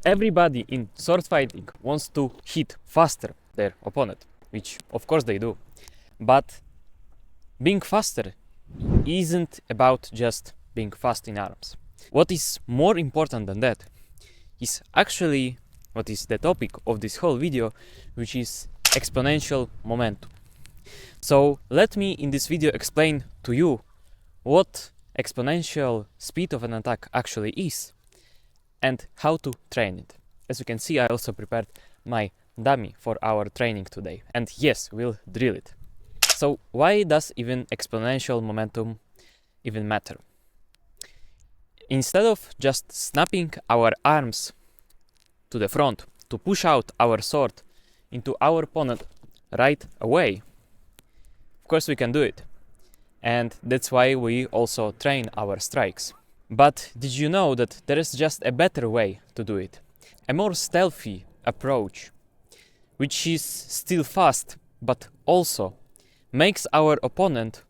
Everybody in sword fighting wants to hit faster their opponent, which of course they do. But being faster isn't about just being fast in arms. What is more important than that is actually what is the topic of this whole video, which is exponential momentum. So let me in this video explain to you what exponential speed of an attack actually is and how to train it. As you can see, I also prepared my dummy for our training today, and yes, we'll drill it. So why does even exponential momentum even matter? Instead of just snapping our arms to the front to push out our sword into our opponent right away, of course we can do it, and that's why we also train our strikes. But did you know that there is just a better way to do it? A more stealthy approach, which is still fast, but also makes our opponent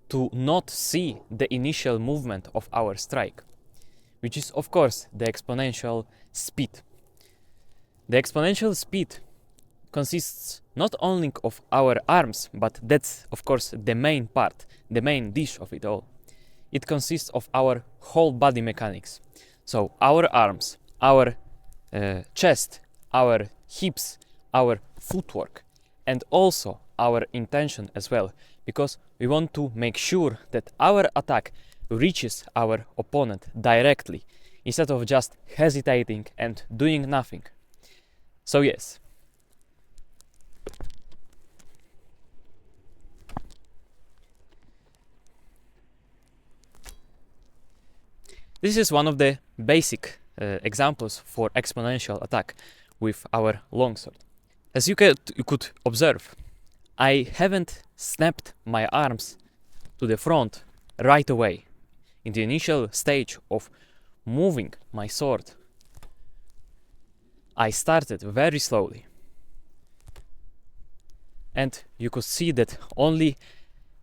to not see the initial movement of our strike, which is of course the exponential speed. The exponential speed consists not only of our arms, but that's of course the main part, the main dish of it all. It consists of our whole body mechanics. So our arms, our chest, our hips, our footwork, and also our intention as well, because we want to make sure that our attack reaches our opponent directly instead of just hesitating and doing nothing. So yes, this is one of the basic examples for exponential attack with our longsword. As you could observe, I haven't snapped my arms to the front right away. In the initial stage of moving my sword, I started very slowly. And you could see that only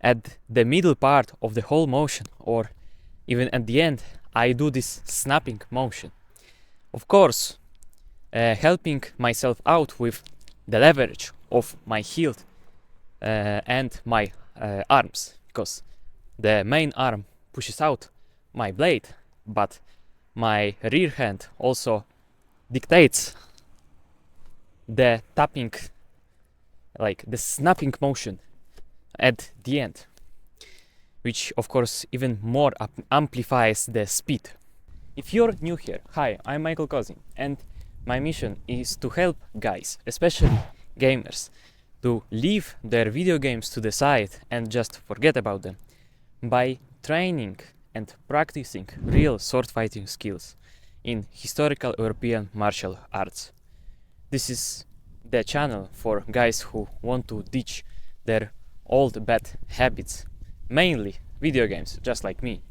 at the middle part of the whole motion, or even at the end, I do this snapping motion. Of course, helping myself out with the leverage of my hilt and my arms, because the main arm pushes out my blade, but my rear hand also dictates the tapping, like the snapping motion at the end, which of course even more amplifies the speed. If you're new here, hi, I'm Michael Kozin, and my mission is to help guys, especially gamers, to leave their video games to the side and just forget about them by training and practicing real sword fighting skills in historical European martial arts. This is the channel for guys who want to ditch their old bad habits, mainly video games, just like me,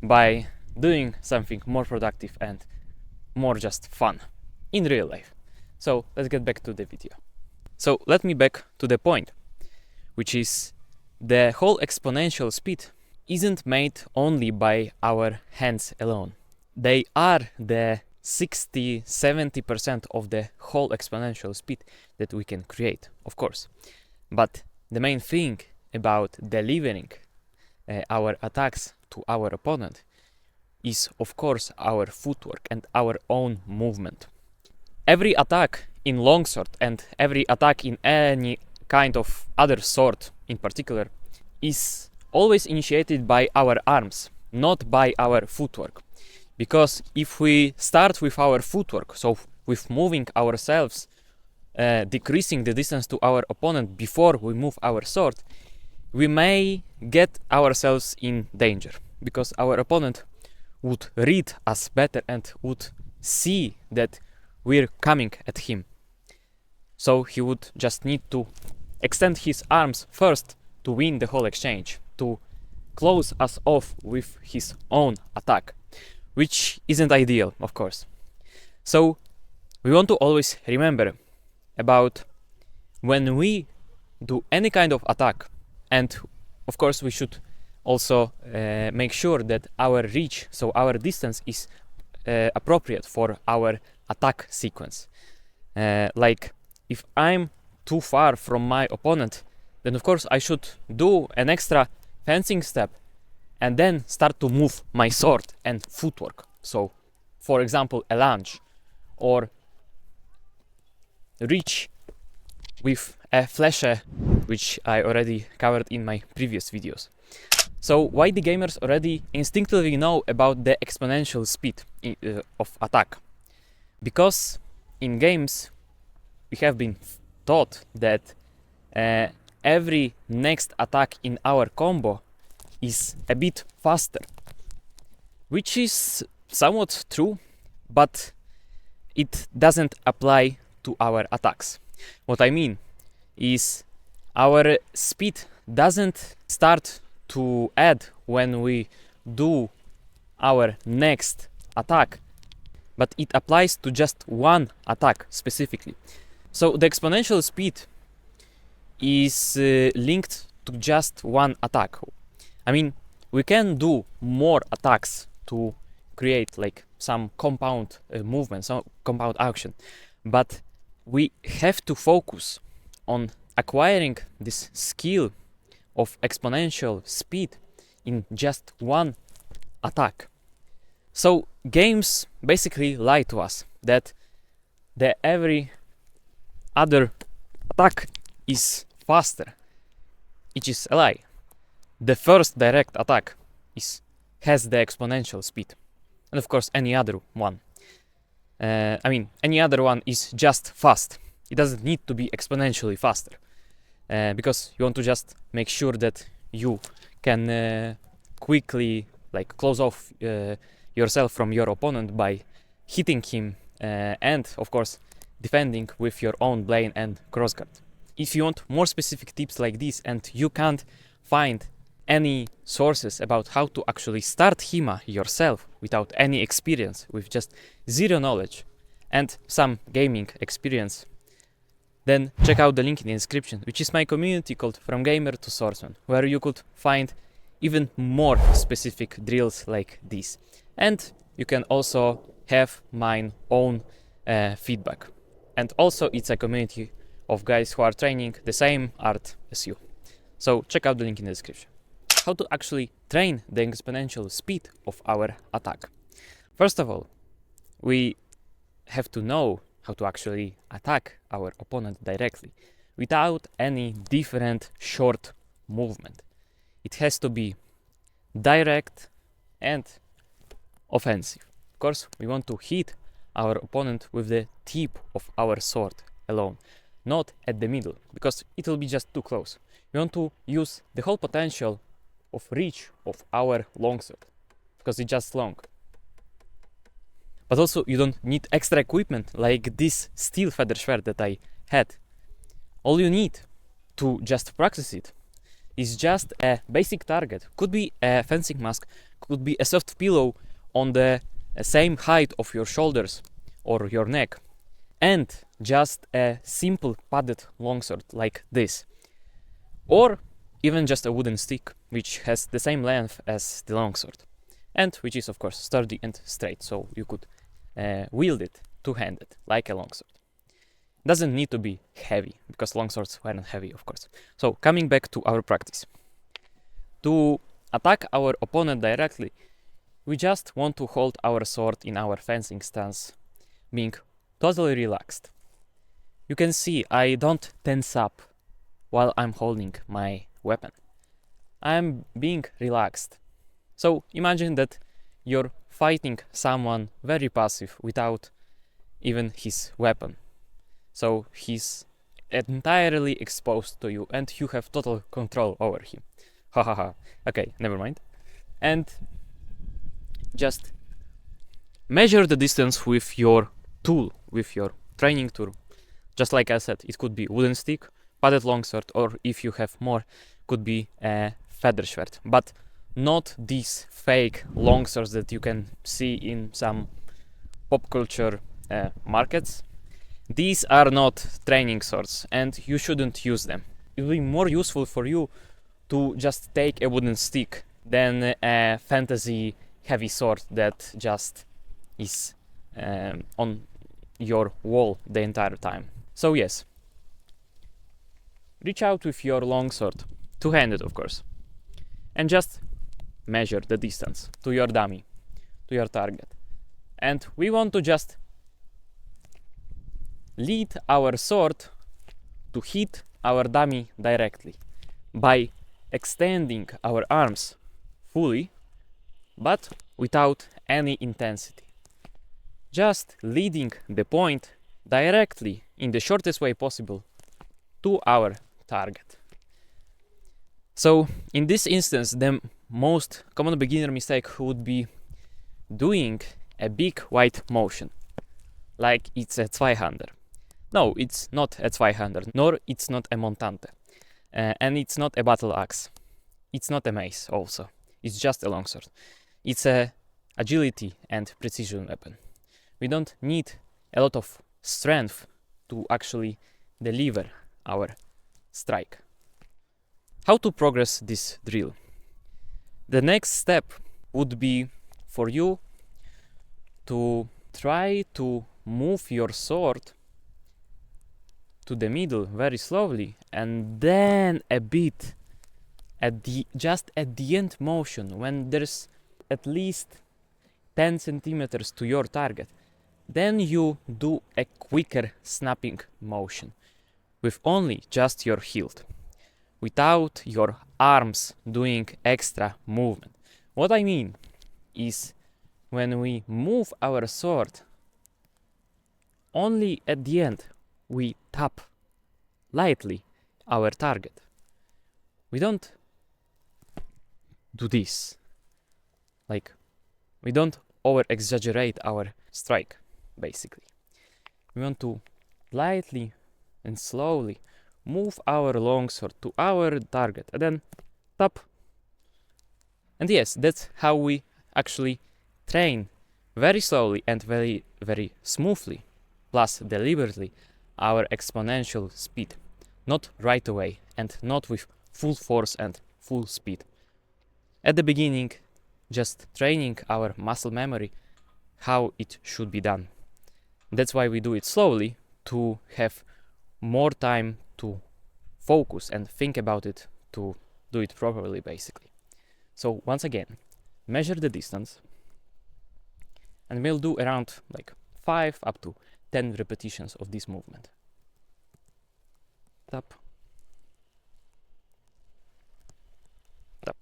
by doing something more productive and more just fun in real life. So let's get back to the video. So let me back to the point, which is the whole exponential speed isn't made only by our hands alone. They are the 60-70% of the whole exponential speed that we can create, of course. But the main thing about delivering our attacks to our opponent is of course our footwork and our own movement. Every attack in longsword and every attack in any kind of other sword in particular is always initiated by our arms, not by our footwork. Because if we start with our footwork, so with moving ourselves, decreasing the distance to our opponent before we move our sword, we may get ourselves in danger, because our opponent would read us better and would see that we're coming at him. So he would just need to extend his arms first to win the whole exchange, to close us off with his own attack, which isn't ideal, of course. So we want to always remember about when we do any kind of attack, and of course we should also make sure that our reach, so our distance, is appropriate for our attack sequence. Like if I'm too far from my opponent, then of course I should do an extra fencing step and then start to move my sword and footwork. So for example, a lunge, or reach with a flasher, which I already covered in my previous videos. So why the gamers already instinctively know about the exponential speed of attack? Because in games we have been taught that every next attack in our combo is a bit faster, which is somewhat true, but it doesn't apply to our attacks. What I mean is our speed doesn't start to add when we do our next attack, but it applies to just one attack specifically. So the exponential speed is linked to just one attack. I mean, we can do more attacks to create like some compound movement, some compound action, but we have to focus on acquiring this skill of exponential speed in just one attack. So games basically lie to us that every other attack is faster, which is a lie. The first direct attack has the exponential speed, and of course any other one. Any other one is just fast. It doesn't need to be exponentially faster, because you want to just make sure that you can quickly close off yourself from your opponent by hitting him and of course defending with your own blade and crossguard. If you want more specific tips like this and you can't find any sources about how to actually start HEMA yourself without any experience, with just zero knowledge and some gaming experience, then check out the link in the description, which is my community called From Gamer to Swordsman, where you could find even more specific drills like this. And you can also have my own feedback. And also it's a community of guys who are training the same art as you. So check out the link in the description. How to actually train the exponential speed of our attack. First of all, we have to know how to actually attack our opponent directly without any different short movement. It has to be direct and offensive. Of course, we want to hit our opponent with the tip of our sword alone, not at the middle, because it will be just too close. We want to use the whole potential of reach of our longsword, because it's just long. But also you don't need extra equipment like this steel feather sword that I had. All you need to just practice it is just a basic target. Could be a fencing mask, could be a soft pillow on the same height of your shoulders or your neck, and just a simple padded longsword like this, or even just a wooden stick which has the same length as the longsword and which is of course sturdy and straight, so you could wield it two-handed like a longsword. Doesn't need to be heavy, because longswords were not heavy, of course. So coming back to our practice, to attack our opponent directly, we just want to hold our sword in our fencing stance, being totally relaxed. You can see I don't tense up while I'm holding my weapon. I'm being relaxed. So imagine that you're fighting someone very passive without even his weapon. So he's entirely exposed to you and you have total control over him. Ha ha ha. Okay, never mind. And just measure the distance with your tool, with your training tool. Just like I said, it could be wooden stick, padded longsword, or if you have more, could be a feather sword. But not these fake longswords that you can see in some pop culture markets. These are not training swords and you shouldn't use them. It will be more useful for you to just take a wooden stick than a fantasy heavy sword that just is on your wall the entire time. So yes, reach out with your longsword, two-handed of course, and just measure the distance to your dummy, to your target. And we want to just lead our sword to hit our dummy directly by extending our arms fully, but without any intensity. Just leading the point directly in the shortest way possible to our target. So in this instance, the most common beginner mistake would be doing a big wide motion, like it's a Zweihander. No, it's not a Zweihander, nor it's not a Montante. And it's not a battle axe. It's not a mace also. It's just a longsword. It's a agility and precision weapon. We don't need a lot of strength to actually deliver our strike. How to progress this drill? The next step would be for you to try to move your sword to the middle very slowly, and then a bit at the end motion, when there's at least 10 centimeters to your target, then you do a quicker snapping motion with only just your hilt, without your arms doing extra movement. What I mean is, when we move our sword, only at the end we tap lightly our target. We don't do this. Like, we don't over exaggerate our strike, basically. We want to lightly and slowly move our longsword to our target and then tap. And yes, that's how we actually train very slowly and very, very smoothly, plus deliberately, our exponential speed. Not right away and not with full force and full speed. At the beginning, just training our muscle memory how it should be done. That's why we do it slowly, to have more time to focus and think about it, to do it properly, basically. So once again, measure the distance, and we'll do around like 5 up to 10 repetitions of this movement. Tap, tap,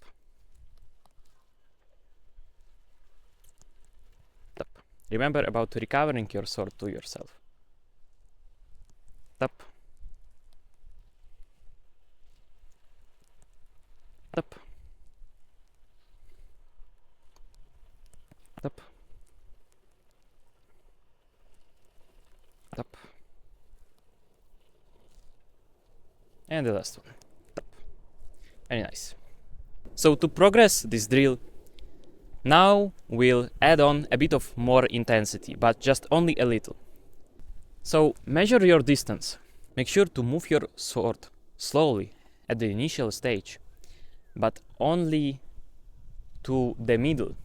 tap. Remember about recovering your sword to yourself. Tap, tap, tap, tap, and the last one. Tap. Very nice. So to progress this drill, now we'll add on a bit of more intensity, but just only a little. So measure your distance. Make sure to move your sword slowly at the initial stage, but only to the middle.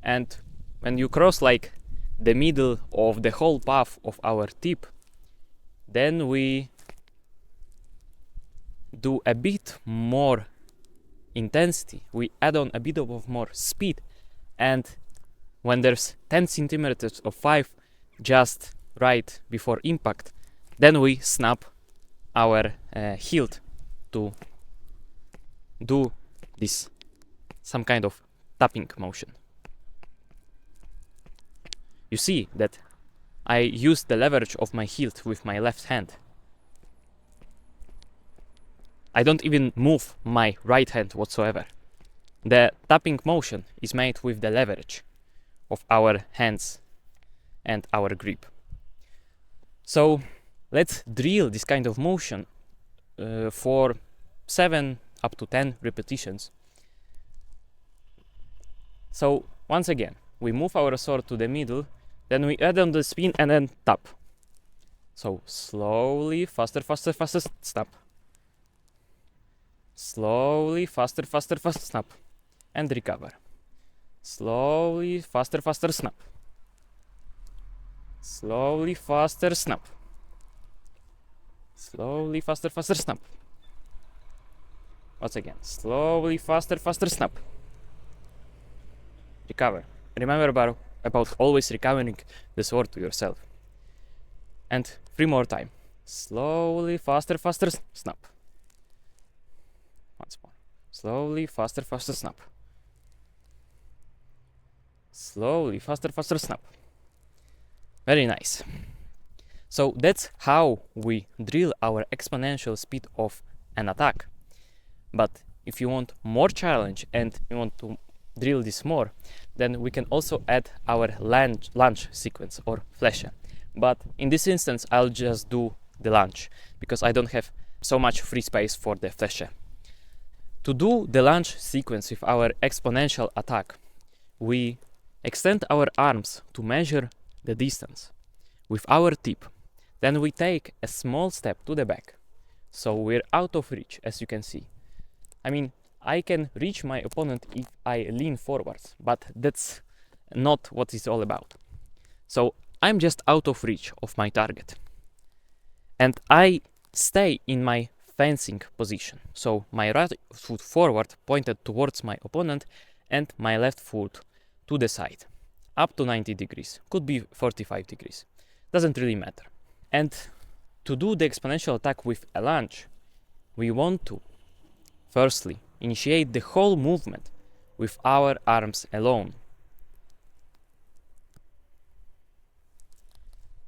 And when you cross like the middle of the whole path of our tip, then we do a bit more intensity. We add on a bit of more speed, and when there's 10 centimeters of 5 just right before impact, then we snap our hilt to do this some kind of tapping motion. You see that I use the leverage of my hilt with my left hand. I don't even move my right hand whatsoever. The tapping motion is made with the leverage of our hands and our grip. So let's drill this kind of motion for 7 up to 10 repetitions. So once again, we move our sword to the middle, then we add on the spin and then tap. So slowly, faster, faster, faster, snap. Slowly, faster, faster, faster, snap. And recover. Slowly, faster, faster, snap. Slowly, faster, snap. Slowly, faster, faster, snap. Once again, slowly, faster, faster, snap. Recover. Remember about always recovering the sword to yourself. And 3 more time. Slowly, faster, faster, snap. Once more. Slowly, faster, faster, snap. Slowly, faster, faster, snap. Very nice. So that's how we drill our exponential speed of an attack. But if you want more challenge and you want to drill this more, then we can also add our lunge sequence or flecha. But in this instance, I'll just do the lunge because I don't have so much free space for the flecha. To do the lunge sequence with our exponential attack, we extend our arms to measure the distance with our tip. Then we take a small step to the back, so we're out of reach, as you can see. I mean, I can reach my opponent if I lean forwards, but that's not what it's all about. So I'm just out of reach of my target. And I stay in my fencing position. So my right foot forward pointed towards my opponent and my left foot to the side. Up to 90 degrees, could be 45 degrees. Doesn't really matter. And to do the exponential attack with a lunge, we want to firstly initiate the whole movement with our arms alone.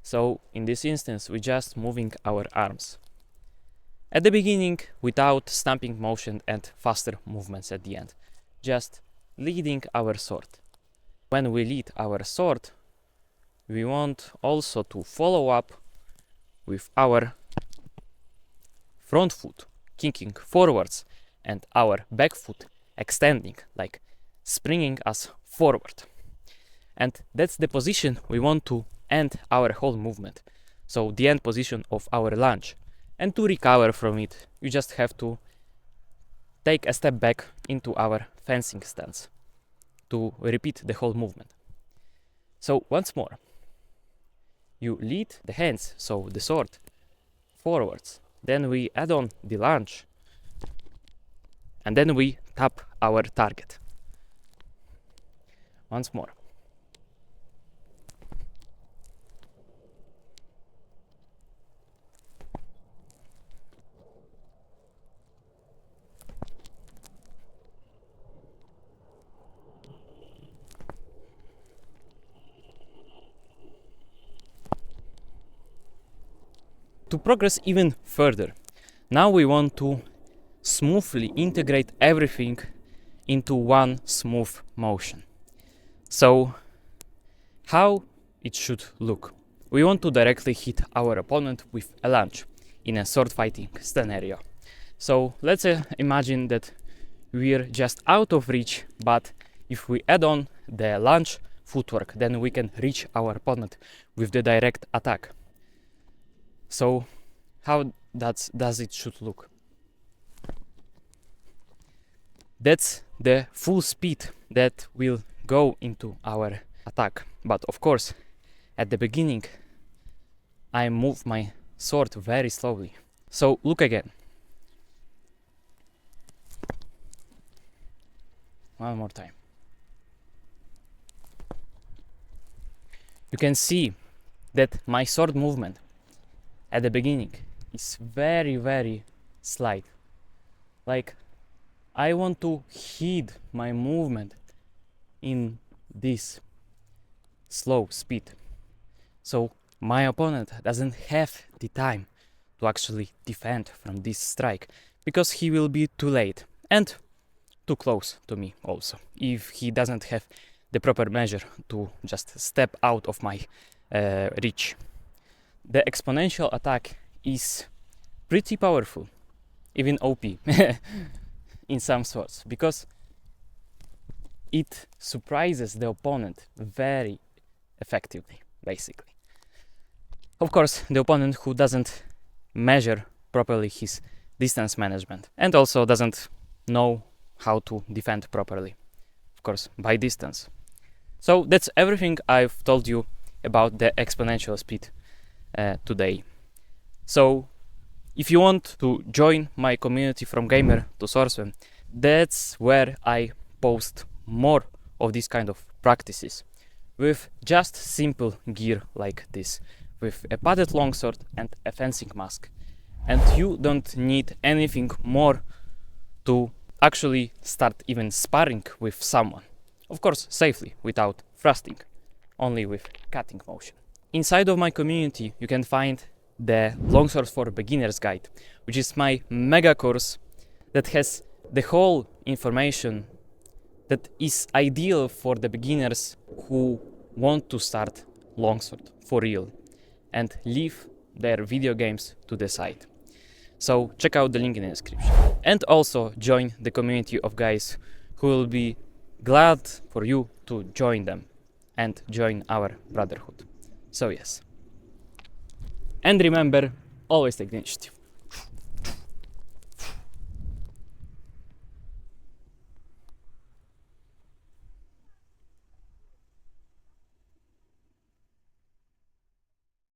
So in this instance, we're just moving our arms. At the beginning, without stamping motion and faster movements at the end. Just leading our sword. When we lead our sword, we want also to follow up with our front foot kicking forwards and our back foot extending, like springing us forward. And that's the position we want to end our whole movement. So the end position of our lunge. And to recover from it, you just have to take a step back into our fencing stance to repeat the whole movement. So once more, you lead the hands, so the sword, forwards. Then we add on the lunge. And then we tap our target. Once more. To progress even further, now we want to smoothly integrate everything into one smooth motion. So, how it should look? We want to directly hit our opponent with a lunge in a sword fighting scenario. So let's imagine that we're just out of reach, but if we add on the lunge footwork, then we can reach our opponent with the direct attack. So how does it should look? That's the full speed that will go into our attack. But of course, at the beginning, I move my sword very slowly. So look again. One more time. You can see that my sword movement at the beginning is very, very slight. Like, I want to hide my movement in this slow speed. So my opponent doesn't have the time to actually defend from this strike, because he will be too late and too close to me also, if he doesn't have the proper measure to just step out of my reach. The exponential attack is pretty powerful, even OP in some sorts, because it surprises the opponent very effectively, basically. Of course, the opponent who doesn't measure properly his distance management and also doesn't know how to defend properly, of course, by distance. So that's everything I've told you about the exponential speed today. So if you want to join my community from gamer to swordsman, that's where I post more of these kind of practices with just simple gear like this, with a padded longsword and a fencing mask. And you don't need anything more to actually start even sparring with someone. Of course, safely, without thrusting, only with cutting motion. Inside of my community, you can find the Longsword for Beginners guide, which is my mega course that has the whole information that is ideal for the beginners who want to start longsword for real and leave their video games to the side. So check out the link in the description. And also join the community of guys who will be glad for you to join them and join our brotherhood. So yes. And remember, always take the initiative.